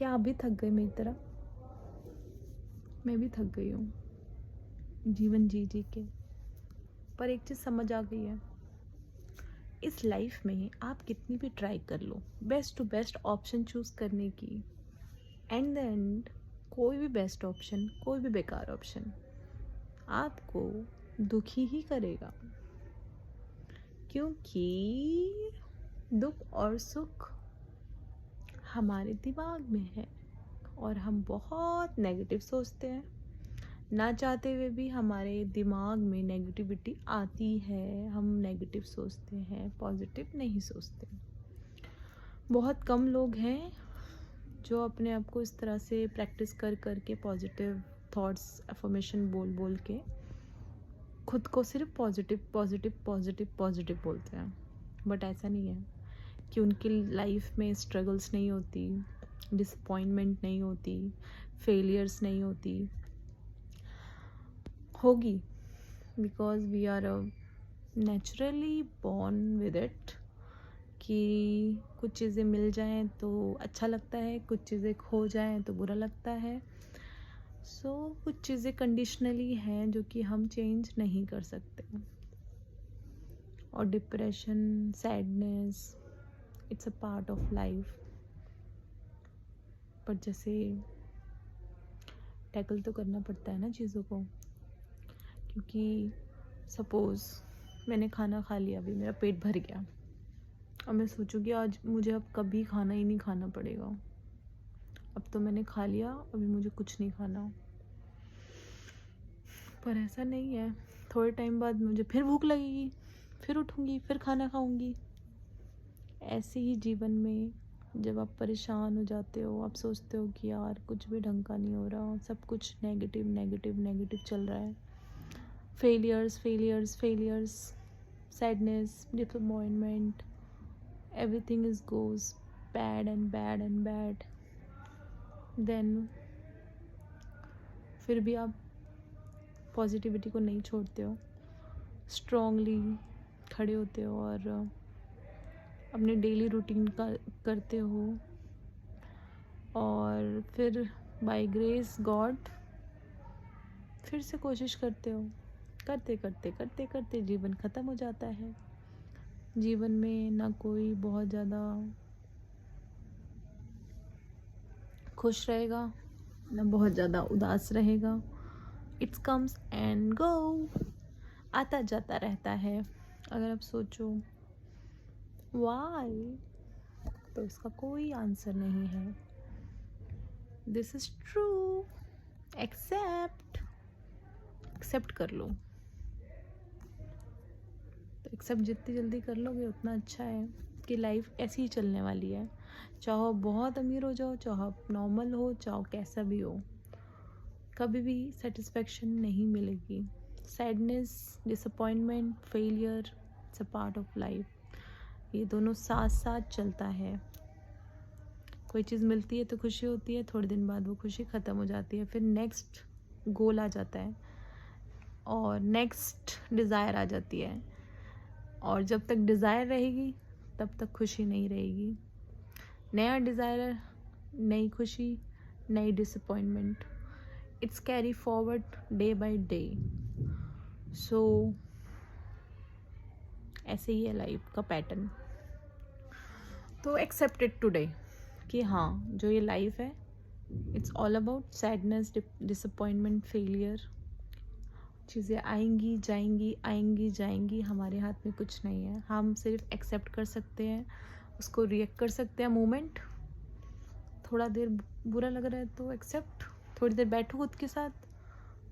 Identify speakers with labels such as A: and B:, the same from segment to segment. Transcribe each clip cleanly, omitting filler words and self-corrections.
A: क्या आप भी थक गए मेरी तरह? मैं भी थक गई हूँ जीवन जी जी के। पर एक चीज़ समझ आ गई है, इस लाइफ में आप कितनी भी ट्राई कर लो best to best option choose करने की, एंड द एंड कोई भी बेस्ट ऑप्शन, कोई भी बेकार ऑप्शन आपको दुखी ही करेगा। क्योंकि दुख और सुख हमारे दिमाग में है और हम बहुत नेगेटिव सोचते हैं। ना चाहते हुए भी हमारे दिमाग में नेगेटिविटी आती है, हम नेगेटिव सोचते हैं, पॉजिटिव नहीं सोचते। बहुत कम लोग हैं जो अपने आप को इस तरह से प्रैक्टिस कर कर के पॉजिटिव थॉट्स अफर्मेशन बोल बोल के खुद को सिर्फ पॉजिटिव पॉजिटिव पॉजिटिव पॉजिटिव बोलते हैं। बट ऐसा नहीं है कि उनकी लाइफ में स्ट्रगल्स नहीं होती, डिसअपॉइंटमेंट नहीं होती, फेलियर्स नहीं होती। होगी, because we are naturally born with it. कि कुछ चीज़ें मिल जाएं तो अच्छा लगता है, कुछ चीज़ें खो जाएं तो बुरा लगता है। सो कुछ चीज़ें कंडीशनली हैं जो कि हम चेंज नहीं कर सकते। और depression, sadness, it's a part of life. पर जैसे टैकल तो करना पड़ता है ना चीज़ों को। क्योंकि सपोज़ मैंने खाना खा लिया, अभी मेरा पेट भर गया, और मैं सोचूं कि आज मुझे अब कभी खाना ही नहीं खाना पड़ेगा, अब तो मैंने खा लिया, अभी मुझे कुछ नहीं खाना। पर ऐसा नहीं है, थोड़े टाइम बाद मुझे फिर भूख लगेगी, फिर उठूँगी, फिर खाना खाऊंगी। ऐसे ही जीवन में जब आप परेशान हो जाते हो, आप सोचते हो कि यार कुछ भी ढंग का नहीं हो रहा, सब कुछ नेगेटिव नेगेटिव नेगेटिव चल रहा है, failures failures failures, sadness, disappointment, everything is goes bad and bad and bad, then फिर भी आप पॉजिटिविटी को नहीं छोड़ते हो, स्ट्रांगली खड़े होते हो और अपने डेली रूटीन का करते हो। और फिर बाय ग्रेस गॉड फिर से कोशिश करते हो, करते करते करते करते जीवन ख़त्म हो जाता है। जीवन में ना कोई बहुत ज़्यादा खुश रहेगा, ना बहुत ज़्यादा उदास रहेगा। इट्स कम्स एंड गो, आता जाता रहता है। अगर आप सोचो वाई, तो इसका कोई आंसर नहीं है। This is true, except except कर लो। तो एक्सेप्ट जितनी जल्दी कर लोगे उतना अच्छा है कि लाइफ ऐसी ही चलने वाली है। चाहो आप बहुत अमीर हो जाओ, चाहो आप नॉर्मल हो, चाहो कैसा भी हो, कभी भी सेटिस्फेक्शन नहीं मिलेगी। Sadness, disappointment, failure, it's a part of life. ये दोनों साथ साथ चलता है। कोई चीज़ मिलती है तो खुशी होती है, थोड़े दिन बाद वो खुशी ख़त्म हो जाती है, फिर नेक्स्ट गोल आ जाता है और नेक्स्ट डिज़ायर आ जाती है। और जब तक डिज़ायर रहेगी तब तक खुशी नहीं रहेगी। नया डिज़ायर, नई खुशी, नई disappointment, it's carry forward day by day. So ऐसे ही है लाइफ का पैटर्न। तो एक्सेप्ट इट टुडे कि हाँ, जो ये लाइफ है, it's all about sadness, disappointment, failure. चीज़ें आएंगी जाएंगी, आएंगी जाएंगी, हमारे हाथ में कुछ नहीं है। हम सिर्फ एक्सेप्ट कर सकते हैं, उसको रिएक्ट कर सकते हैं। मोमेंट थोड़ा देर बुरा लग रहा है तो एक्सेप्ट, थोड़ी देर बैठो खुद के साथ,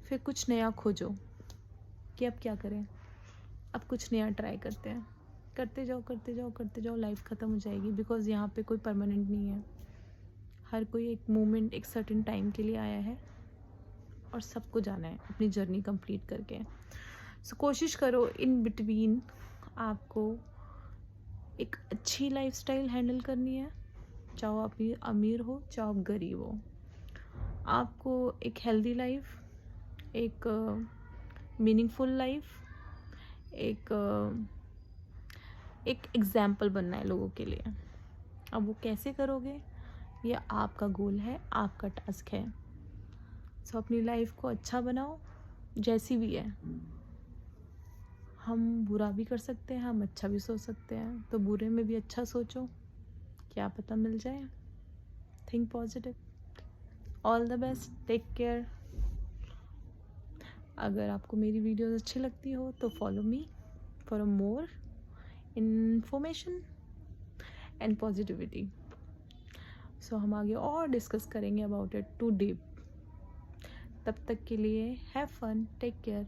A: फिर कुछ नया खोजो कि अब क्या करें, अब कुछ नया ट्राई करते हैं। करते जाओ करते जाओ करते जाओ, लाइफ ख़त्म हो जाएगी। बिकॉज यहाँ पे कोई परमानेंट नहीं है। हर कोई एक मोमेंट, एक सर्टेन टाइम के लिए आया है और सबको जाना है अपनी जर्नी कंप्लीट करके। सो कोशिश करो इन बिटवीन आपको एक अच्छी लाइफस्टाइल हैंडल करनी है। चाहो आप अमीर हो, चाहो आप गरीब हो, आपको एक हेल्दी लाइफ, एक मीनिंगफुल लाइफ, एक एक एग्जाम्पल बनना है लोगों के लिए। अब वो कैसे करोगे, ये आपका गोल है, आपका टास्क है। सो अपनी लाइफ को अच्छा बनाओ, जैसी भी है। हम बुरा भी कर सकते हैं, हम अच्छा भी सोच सकते हैं, तो बुरे में भी अच्छा सोचो, क्या पता मिल जाए। Think positive. All the best, take care. अगर आपको मेरी वीडियोस अच्छी लगती हो तो follow me for more information and positivity. So हम आगे और डिस्कस करेंगे अबाउट इट टू डीप। तब तक के लिए हैव फन, टेक केयर।